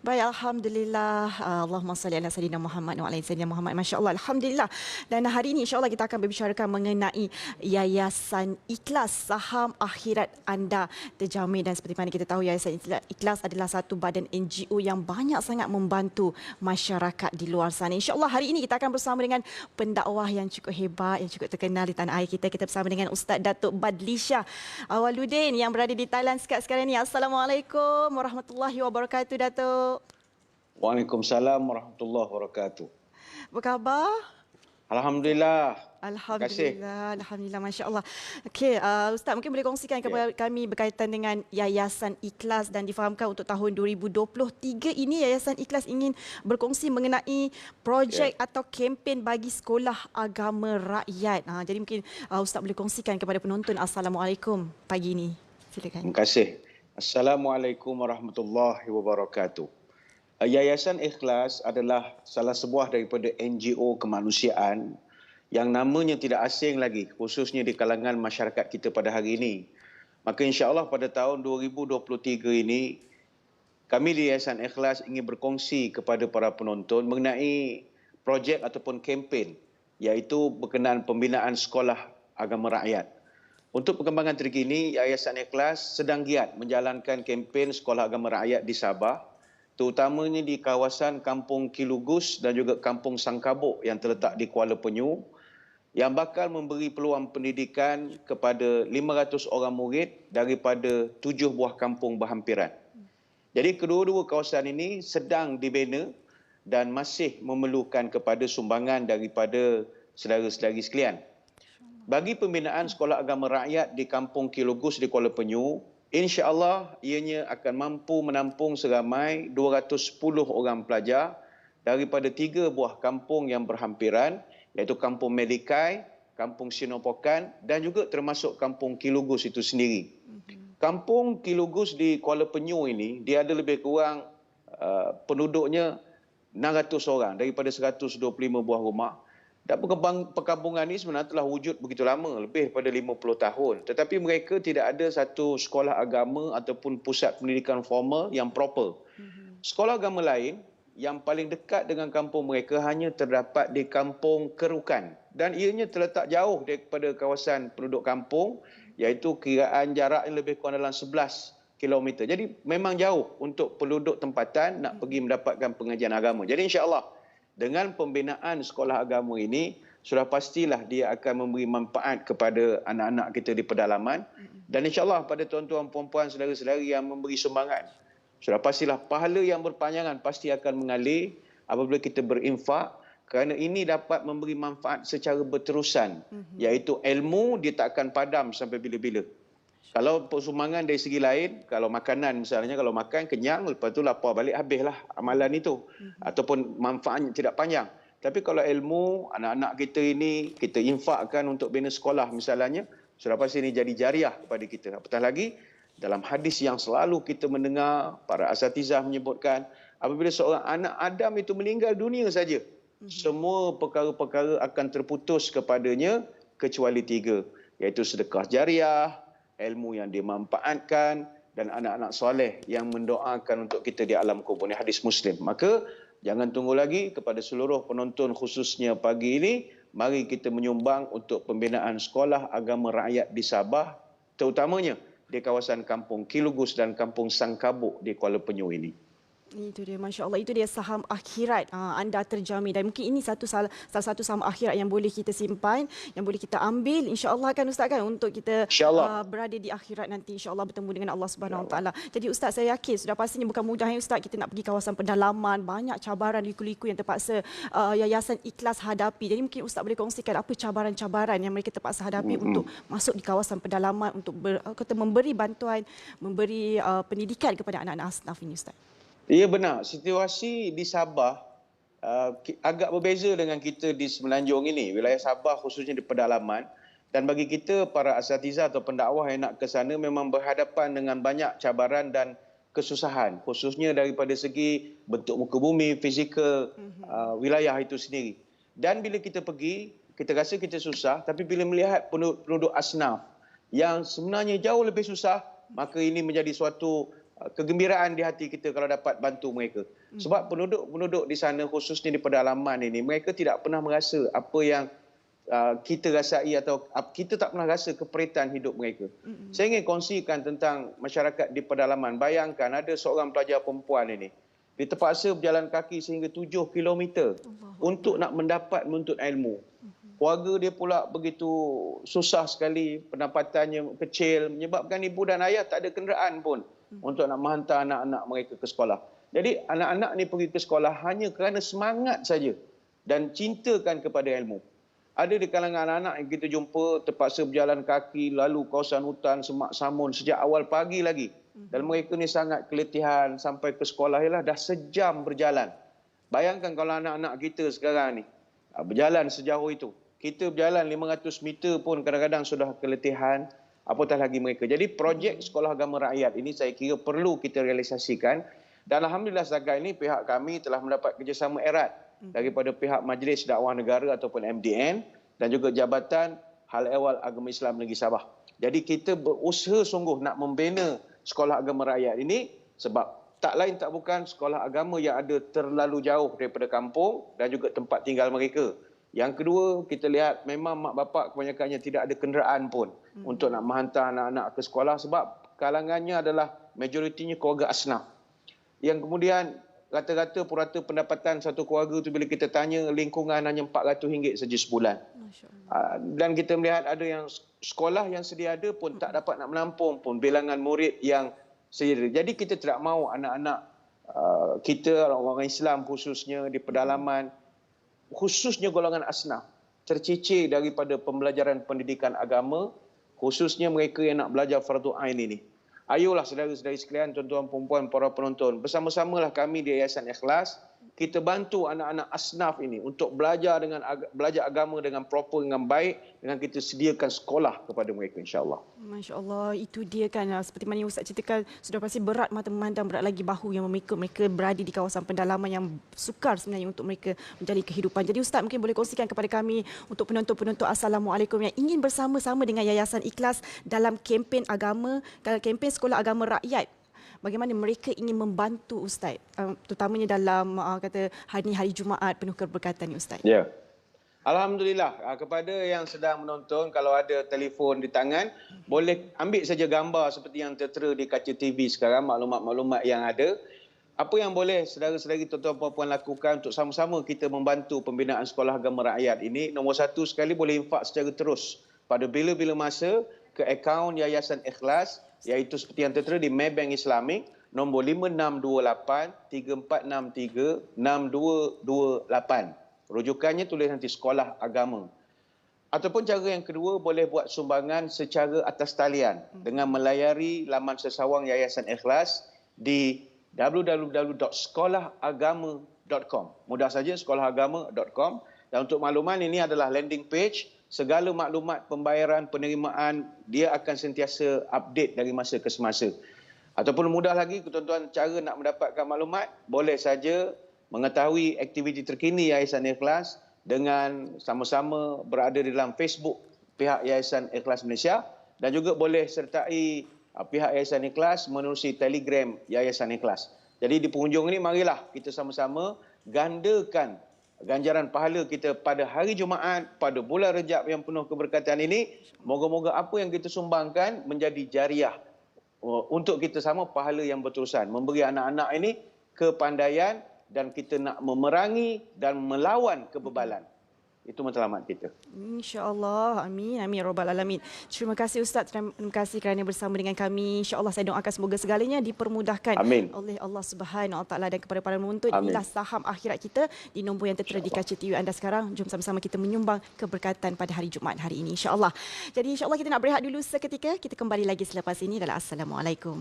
Baik, Alhamdulillah. Allahumma salli ala Sayyidina Muhammad wa ala Sayyidina Muhammad. Masya Allah, Alhamdulillah. Dan hari ini insya Allah kita akan berbicarakan mengenai Yayasan Ikhlas, saham akhirat anda terjamin. Dan seperti mana kita tahu, Yayasan Ikhlas adalah satu badan NGO yang banyak sangat membantu masyarakat di luar sana. Insya Allah hari ini kita akan bersama dengan pendakwah yang cukup hebat, yang cukup terkenal di tanah air kita. Kita bersama dengan Ustaz Datuk Badlisha Awaluddin yang berada di Thailand sekarang ini. Assalamualaikum warahmatullahi wabarakatuh, Datuk. Waalaikumsalam warahmatullahi wabarakatuh. Apa khabar? Alhamdulillah. Alhamdulillah, Alhamdulillah, Masya Allah. Okey, Ustaz mungkin boleh kongsikan kepada kami berkaitan dengan Yayasan Ikhlas dan difahamkan untuk tahun 2023 ini Yayasan Ikhlas ingin berkongsi mengenai projek atau kempen bagi sekolah agama rakyat. Jadi mungkin Ustaz boleh kongsikan kepada penonton. Assalamualaikum pagi ini. Silakan. Terima kasih. Assalamualaikum warahmatullahi wabarakatuh. Yayasan Ikhlas adalah salah sebuah daripada NGO kemanusiaan yang namanya tidak asing lagi, khususnya di kalangan masyarakat kita pada hari ini. Maka insya-Allah pada tahun 2023 ini, kami di Yayasan Ikhlas ingin berkongsi kepada para penonton mengenai projek ataupun kempen, iaitu berkenaan pembinaan sekolah agama rakyat. Untuk perkembangan terkini, Yayasan Ikhlas sedang giat menjalankan kempen sekolah agama rakyat di Sabah, terutamanya di kawasan Kampung Kilugus dan juga Kampung Sangkabuk yang terletak di Kuala Penyu, yang bakal memberi peluang pendidikan kepada 500 orang murid daripada 7 buah kampung berhampiran. Jadi kedua-dua kawasan ini sedang dibina dan masih memerlukan kepada sumbangan daripada saudara-saudari sekalian. Bagi pembinaan sekolah agama rakyat di Kampung Kilugus di Kuala Penyu, insya-Allah ianya akan mampu menampung seramai 210 orang pelajar daripada 3 buah kampung yang berhampiran, iaitu Kampung Medikai, Kampung Sinopokan dan juga termasuk Kampung Kilugus itu sendiri. Kampung Kilugus di Kuala Penyu ini, dia ada lebih kurang penduduknya 600 orang daripada 125 buah rumah. Dan perkampungan ini sebenarnya telah wujud begitu lama, lebih daripada 50 tahun. Tetapi mereka tidak ada satu sekolah agama ataupun pusat pendidikan formal yang proper. Sekolah agama lain yang paling dekat dengan kampung mereka hanya terdapat di Kampung Kerukan. Dan ianya terletak jauh daripada kawasan penduduk kampung, iaitu kiraan jarak yang lebih kurang dalam 11 km. Jadi memang jauh untuk penduduk tempatan nak pergi mendapatkan pengajian agama. Jadi insya-Allah dengan pembinaan sekolah agama ini, sudah pastilah dia akan memberi manfaat kepada anak-anak kita di pedalaman. Dan insya-Allah pada tuan-tuan, puan-puan, saudara-saudari yang memberi sumbangan, sudah pastilah pahala yang berpanjangan pasti akan mengalir apabila kita berinfak, kerana ini dapat memberi manfaat secara berterusan, iaitu ilmu dia tak akan padam sampai bila-bila. Kalau sumbangan dari segi lain, kalau makanan misalnya, kalau makan kenyang, lepas tu lapar balik, habislah amalan itu. Ataupun manfaatnya tidak panjang. Tapi kalau ilmu, anak-anak kita ini, kita infakkan untuk bina sekolah misalnya, sudah pasti ini jadi jariah kepada kita. Apatah lagi, dalam hadis yang selalu kita mendengar, para asatizah menyebutkan, apabila seorang anak Adam itu meninggal dunia saja, semua perkara-perkara akan terputus kepadanya, kecuali 3, iaitu sedekah jariah, ilmu yang dimanfaatkan dan anak-anak soleh yang mendoakan untuk kita di alam kubur. Ini hadis Muslim. Maka jangan tunggu lagi, kepada seluruh penonton khususnya pagi ini, mari kita menyumbang untuk pembinaan sekolah agama rakyat di Sabah, terutamanya di kawasan Kampung Kilugus dan Kampung Sangkabuk di Kuala Penyu ini. Itu dia, Masya Allah. Itu dia saham akhirat anda terjamin. Dan mungkin ini salah satu saham akhirat yang boleh kita simpan, yang boleh kita ambil, insya-Allah kan Ustaz kan, untuk kita berada di akhirat nanti, insya-Allah bertemu dengan Allah Subhanahu Wa Taala. Jadi Ustaz, saya yakin sudah pastinya bukan mudah Ustaz kita nak pergi kawasan pedalaman, banyak cabaran liku-liku yang terpaksa Yayasan Ikhlas hadapi. Jadi mungkin Ustaz boleh kongsikan apa cabaran-cabaran yang mereka terpaksa hadapi untuk masuk di kawasan pedalaman, untuk memberi bantuan, memberi pendidikan kepada anak-anak asnaf ini, Ustaz. Ya benar, situasi di Sabah agak berbeza dengan kita di Semenanjung ini. Wilayah Sabah khususnya di pedalaman, dan bagi kita para asatizah atau pendakwah yang nak ke sana memang berhadapan dengan banyak cabaran dan kesusahan, khususnya daripada segi bentuk muka bumi, fizikal wilayah itu sendiri. Dan bila kita pergi, kita rasa kita susah, tapi bila melihat penduduk asnaf yang sebenarnya jauh lebih susah, maka ini menjadi suatu kegembiraan di hati kita kalau dapat bantu mereka. Sebab penduduk-penduduk di sana khususnya di pedalaman ini, mereka tidak pernah merasa apa yang kita rasai atau kita tak pernah rasa keperitan hidup mereka. Saya ingin kongsikan tentang masyarakat di pedalaman. Bayangkan ada seorang pelajar perempuan ini. Dia terpaksa berjalan kaki sehingga 7 kilometer untuk nak mendapat menuntut ilmu. Keluarga dia pula begitu susah sekali, pendapatannya kecil, menyebabkan ibu dan ayah tak ada kenderaan pun untuk nak menghantar anak-anak mereka ke sekolah. Jadi anak-anak ni pergi ke sekolah hanya kerana semangat saja dan cintakan kepada ilmu. Ada di kalangan anak-anak yang kita jumpa terpaksa berjalan kaki lalu kawasan hutan, semak samun sejak awal pagi lagi. Dan mereka ni sangat keletihan sampai ke sekolah ialah dah sejam berjalan. Bayangkan kalau anak-anak kita sekarang ni berjalan sejauh itu. Kita berjalan 500 meter pun kadang-kadang sudah keletihan, apatah lagi mereka. Jadi projek Sekolah Agama Rakyat ini saya kira perlu kita realisasikan. Dan Alhamdulillah setakat ini pihak kami telah mendapat kerjasama erat daripada pihak Majlis Dakwah Negara ataupun MDN dan juga Jabatan Hal Ehwal Agama Islam Negeri Sabah. Jadi kita berusaha sungguh nak membina Sekolah Agama Rakyat ini sebab tak lain tak bukan sekolah agama yang ada terlalu jauh daripada kampung dan juga tempat tinggal mereka. Yang kedua, kita lihat memang mak bapak kebanyakannya tidak ada kenderaan pun untuk nak menghantar anak-anak ke sekolah sebab kalangannya adalah majoritinya keluarga asnaf. Yang kemudian rata-rata purata pendapatan satu keluarga tu bila kita tanya lingkungan hanya RM400 saja sebulan. Dan kita melihat ada yang sekolah yang sedia ada pun tak dapat nak menampung pun bilangan murid yang sedia. Jadi kita tidak mahu anak-anak kita orang Islam khususnya di pedalaman, khususnya golongan asnaf, tercicir daripada pembelajaran pendidikan agama, khususnya mereka yang nak belajar fardu ain ini. Ayolah saudara-saudari sekalian, tuan-tuan perempuan, para penonton, bersama-samalah kami di Yayasan Ikhlas, kita bantu anak-anak asnaf ini untuk belajar agama dengan proper, dengan baik, dengan kita sediakan sekolah kepada mereka insya-Allah. Masya-Allah, itu dia kan seperti mana yang Ustaz ceritakan, sudah pasti berat mata memandang, berat lagi bahu yang memikul mereka berada di kawasan pedalaman yang sukar sebenarnya untuk mereka menjalani kehidupan. Jadi Ustaz mungkin boleh kongsikan kepada kami untuk penonton-penonton Assalamualaikum yang ingin bersama-sama dengan Yayasan Ikhlas dalam kempen agama, kempen Sekolah Agama Rakyat. Bagaimana mereka ingin membantu Ustaz, terutamanya dalam kata hari Jumaat penuh keberkatan ni Ustaz. Ya. Alhamdulillah, kepada yang sedang menonton, kalau ada telefon di tangan, boleh ambil saja gambar seperti yang tertera di kaca TV sekarang, maklumat-maklumat yang ada. Apa yang boleh saudara-saudari tuan-tuan puan-puan lakukan untuk sama-sama kita membantu pembinaan Sekolah Agama Rakyat ini? Nombor satu sekali, boleh infak secara terus pada bila-bila masa ke akaun Yayasan Ikhlas, iaitu seperti yang tertera di Maybank Islamik, nombor 5628-3463-6228. Rujukannya tulis nanti Sekolah Agama. Ataupun cara yang kedua, boleh buat sumbangan secara atas talian dengan melayari laman sesawang Yayasan Ikhlas di www.sekolahagama.com. Mudah saja, sekolahagama.com. Dan untuk makluman, ini adalah landing page. Segala maklumat pembayaran, penerimaan, dia akan sentiasa update dari masa ke semasa. Ataupun mudah lagi, tuan-tuan, cara nak mendapatkan maklumat, boleh saja mengetahui aktiviti terkini Yayasan Ikhlas dengan sama-sama berada di dalam Facebook pihak Yayasan Ikhlas Malaysia dan juga boleh sertai pihak Yayasan Ikhlas menerusi Telegram Yayasan Ikhlas. Jadi di penghujung ini, marilah kita sama-sama gandakan ganjaran pahala kita pada hari Jumaat, pada bulan Rejab yang penuh keberkatan ini. Moga-moga apa yang kita sumbangkan menjadi jariah untuk kita sama, pahala yang berterusan. Memberi anak-anak ini kepandaian dan kita nak memerangi dan melawan kebebalan. Itu matlamat kita. InsyaAllah. Amin. Amin. Rabbal Alamin. Terima kasih Ustaz. Terima kasih kerana bersama dengan kami. InsyaAllah saya doakan semoga segalanya dipermudahkan oleh Allah Subhanahu Wa Taala dan kepada para penonton. Inilah saham akhirat kita di nombor yang tertera di kaca TV anda sekarang. Jom sama-sama kita menyumbang keberkatan pada hari Jumaat hari ini. InsyaAllah. Jadi insyaAllah kita nak berehat dulu seketika. Kita kembali lagi selepas ini dalam Assalamualaikum.